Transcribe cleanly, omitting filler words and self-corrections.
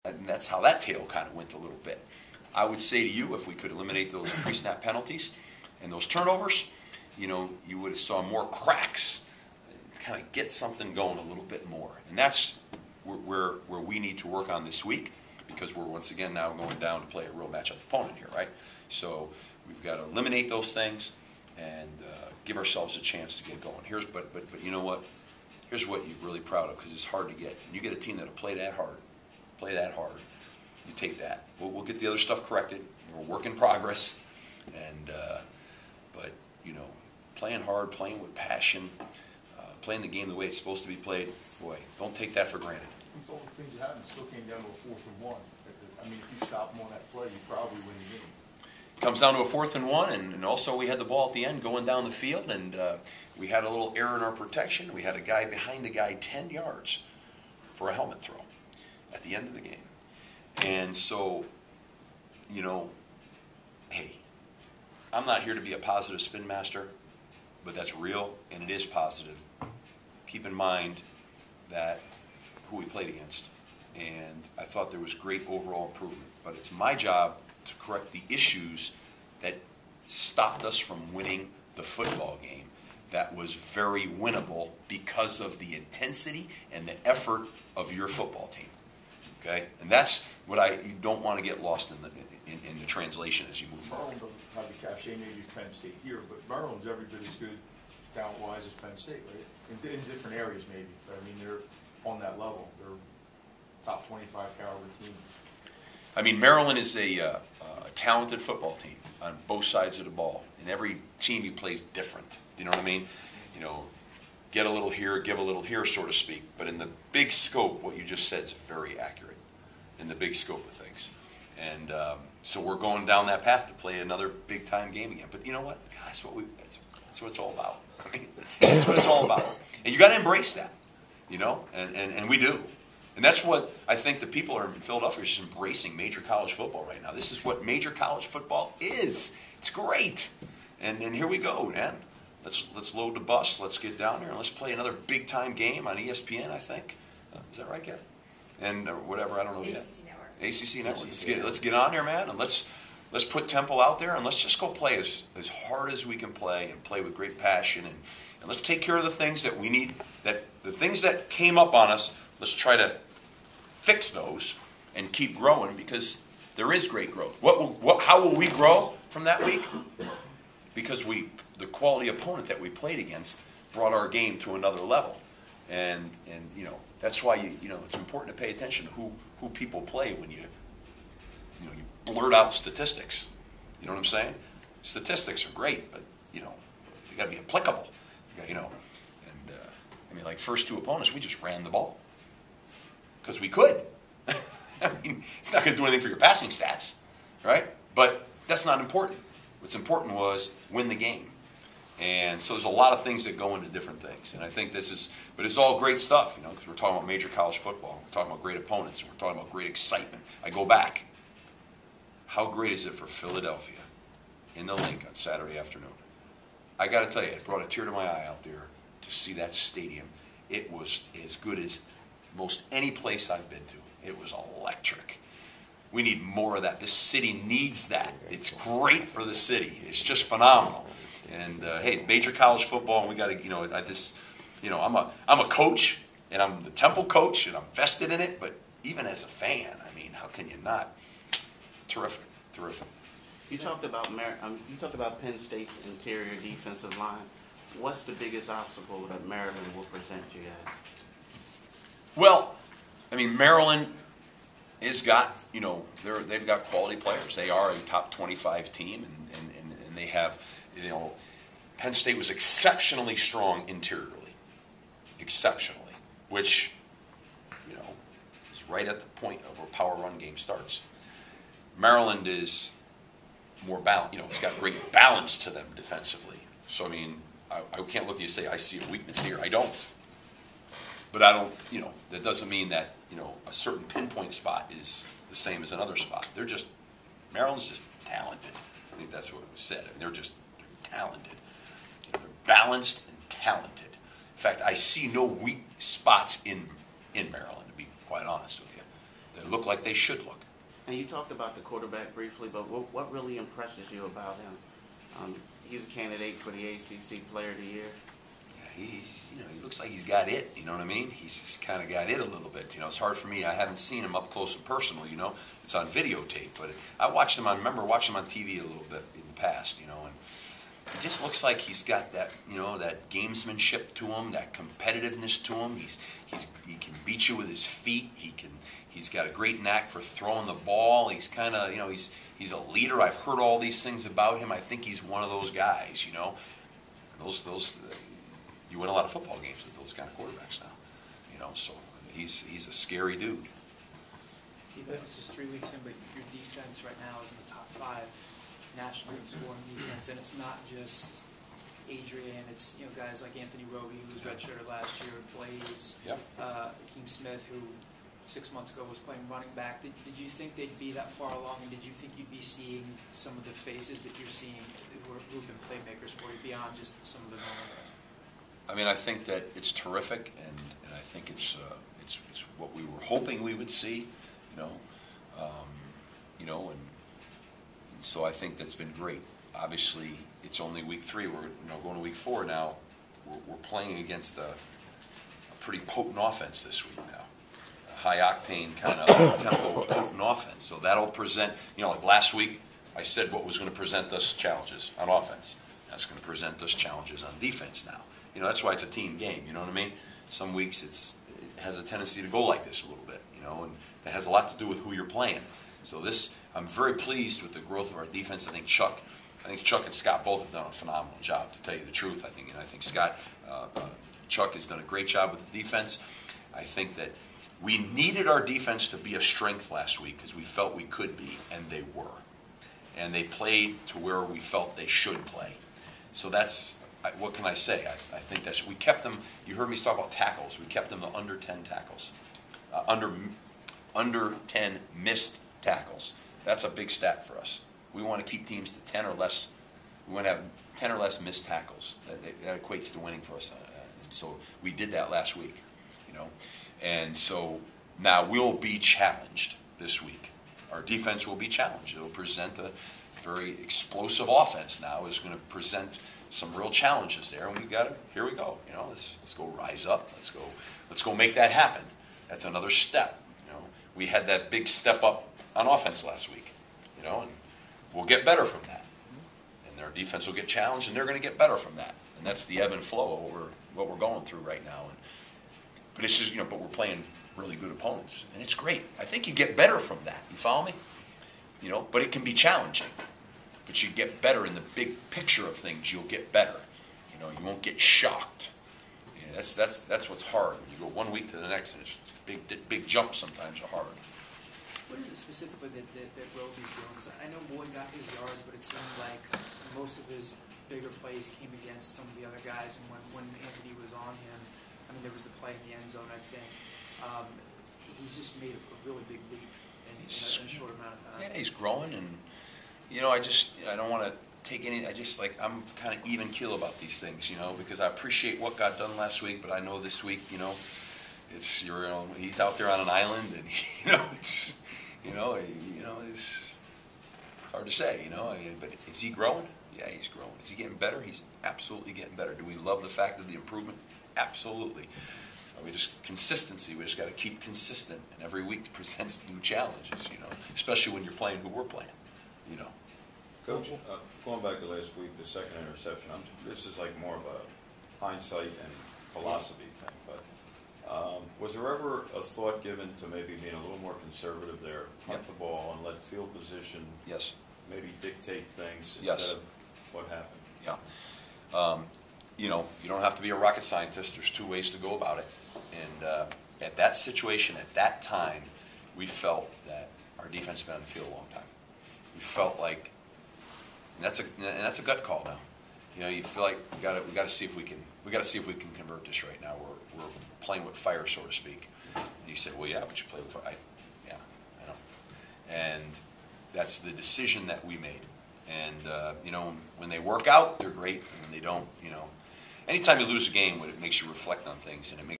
And that's how that tale kind of went a little bit. I would say to you, if we could eliminate those pre-snap penalties and those turnovers, you would have saw more cracks, kind of get something going a little bit more. And that's where we need to work on this week, because we're once again now going down to play a real matchup opponent here, right? So we've got to eliminate those things and give ourselves a chance to get going. But you know what? Here's what you're really proud of, because it's hard to get. You get a team that'll play that hard, you take that. We'll get the other stuff corrected. We're a work in progress, and but playing hard, playing with passion, playing the game the way it's supposed to be played. Boy, don't take that for granted. With all the things that happened, it still came down to a 4th and 1. I mean, if you stop them on that play, you probably win the game. It comes down to a 4th and 1, and also we had the ball at the end going down the field, and we had a little error in our protection. We had a guy behind a guy 10 yards for a helmet throw at the end of the game. And so, hey, I'm not here to be a positive spin master, but that's real, and it is positive. Keep in mind that who we played against, and I thought there was great overall improvement, but it's my job to correct the issues that stopped us from winning the football game that was very winnable because of the intensity and the effort of your football team. Okay, and that's what you don't want to get lost in the translation as you move forward. Maryland doesn't have the cachet maybe as Penn State here, but Maryland's every bit as good talent-wise as Penn State, right? In different areas maybe. But I mean, they're on that level. They're top 25 caliber team. I mean, Maryland is a talented football team on both sides of the ball, and every team he plays different. You know what I mean? Get a little here, give a little here, so to speak. But in the big scope, what you just said is very accurate in the big scope of things. And so we're going down that path to play another big-time game again. But you know what? That's what it's all about. That's what it's all about. And you got to embrace that, and we do. And that's what I think the people are in Philadelphia are just embracing major college football right now. This is what major college football is. It's great. And here we go, man. Let's load the bus. Let's get down there and let's play another big time game on ESPN. I think is that right, Kev? And whatever, I don't know yet. ACC Network. Let's get on there, man, and let's put Temple out there and let's just go play as hard as we can play and play with great passion and let's take care of the things that we need. The things that came up on us. Let's try to fix those and keep growing, because there is great growth. How will we grow from that week? Because the quality opponent that we played against brought our game to another level, and that's why it's important to pay attention to who people play when you blurt out statistics. You know what I'm saying? Statistics are great, but you got to be applicable. Like first two opponents, we just ran the ball because we could. I mean, it's not going to do anything for your passing stats, right? But that's not important. What's important was win the game. And so there's a lot of things that go into different things. And I think but it's all great stuff, because we're talking about major college football. We're talking about great opponents. And we're talking about great excitement. I go back. How great is it for Philadelphia in the Link on Saturday afternoon? I got to tell you, it brought a tear to my eye out there to see that stadium. It was as good as most any place I've been to. It was electric. We need more of that. This city needs that. It's great for the city. It's just phenomenal. And hey, major college football, and we got to, I'm a coach, and I'm the Temple coach, and I'm vested in it. But even as a fan, I mean, how can you not? Terrific. You talked about Penn State's interior defensive line. What's the biggest obstacle that Maryland will present you guys? Well, I mean, Maryland has got, they've got quality players. They are a top 25 team, and they have, Penn State was exceptionally strong interiorly. Exceptionally. Which, is right at the point of where power run game starts. Maryland is more balanced, it's got great balance to them defensively. So, I mean, I can't look at you and say, I see a weakness here. I don't. But I don't, that doesn't mean that, a certain pinpoint spot is the same as another spot. Maryland's just talented. I think that's what it was said. I mean, they're talented. They're balanced and talented. In fact, I see no weak spots in Maryland, to be quite honest with you. They look like they should look. And you talked about the quarterback briefly, but what really impresses you about him? He's a candidate for the ACC Player of the Year. Yeah, he looks like he's got it. You know what I mean? He's just kind of got it a little bit. It's hard for me. I haven't seen him up close and personal. It's on videotape, but I watched him. I remember watching him on TV a little bit in the past. And he just looks like he's got that, that gamesmanship to him, that competitiveness to him. He can beat you with his feet. He's got a great knack for throwing the ball. He's kind of, he's a leader. I've heard all these things about him. I think he's one of those guys, Those you win a lot of football games with those kind of quarterbacks now, So he's a scary dude. Steve, it's just 3 weeks in, but your defense right now is in the top 5 nationally in scoring defense, and it's not just Adrian, it's guys like Anthony Roby, who was redshirted last year, Blaze, Yep. Akeem Smith, who 6 months ago was playing running back. Did you think they'd be that far along, and did you think you'd be seeing some of the faces that you're seeing who've been playmakers for you beyond just some of the normal guys? I mean, I think that it's terrific, and I think it's what we were hoping we would see, and so I think that's been great. Obviously, it's only week 3. We're going to week 4 now. We're playing against a pretty potent offense this week now, a high octane kind of tempo potent offense. So that'll present, like last week, I said what was going to present us challenges on offense. That's going to present us challenges on defense now. That's why it's a team game, you know what I mean? Some weeks it has a tendency to go like this a little bit, and that has a lot to do with who you're playing. So I'm very pleased with the growth of our defense. I think Chuck and Scott both have done a phenomenal job, to tell you the truth. I think Chuck has done a great job with the defense. I think that we needed our defense to be a strength last week because we felt we could be, and they were. And they played to where we felt they should play. So what can I say? I think we kept them. You heard me talk about tackles. We kept them to under 10 tackles, under 10 missed tackles. That's a big stat for us. We want to keep teams to 10 or less. We want to have 10 or less missed tackles. That equates to winning for us. And so we did that last week, And so now we'll be challenged this week. Our defense will be challenged. It'll present a very explosive offense now. Is going to present some real challenges there, and here we go. Let's go rise up. Let's go make that happen. That's another step. We had that big step up on offense last week, and we'll get better from that. And their defense will get challenged, and they're going to get better from that. And that's the ebb and flow of what we're going through right now. But it's just, but we're playing really good opponents, and it's great. I think you get better from that. You follow me? But it can be challenging. But you get better in the big picture of things. You'll get better. You won't get shocked. That's what's hard when you go 1 week to the next, and it's big jumps sometimes are hard. What is it specifically that Roby's doing? Because I know Boyd got his yards, but it seemed like most of his bigger plays came against some of the other guys, and when Anthony was on him, there was the play in the end zone, I think. He's just made a really big leap in a short amount of time. Yeah, he's growing, and I don't want to take any. I'm kind of even keel about these things, because I appreciate what got done last week, but I know this week, he's out there on an island, and it's hard to say, but is he growing? Yeah, he's growing. Is he getting better? He's absolutely getting better. Do we love the fact of the improvement? Absolutely. So consistency. We just got to keep consistent, and every week presents new challenges, especially when you're playing who we're playing, Coach, going back to last week, the second interception, this is like more of a hindsight and philosophy thing, but was there ever a thought given to maybe being a little more conservative there, punt the ball and let field position maybe dictate things instead of what happened? Yeah. You don't have to be a rocket scientist. There's 2 ways to go about it. And at that situation, at that time, we felt that our defense had been on the field a long time. We felt like, and that's a gut call now. You feel like we got to see if we can convert this right now. We're playing with fire, so to speak. And you say, well, yeah, but you play with fire. Yeah, I know. And that's the decision that we made. And when they work out, they're great. And when they don't, anytime you lose a game, it makes you reflect on things, and it makes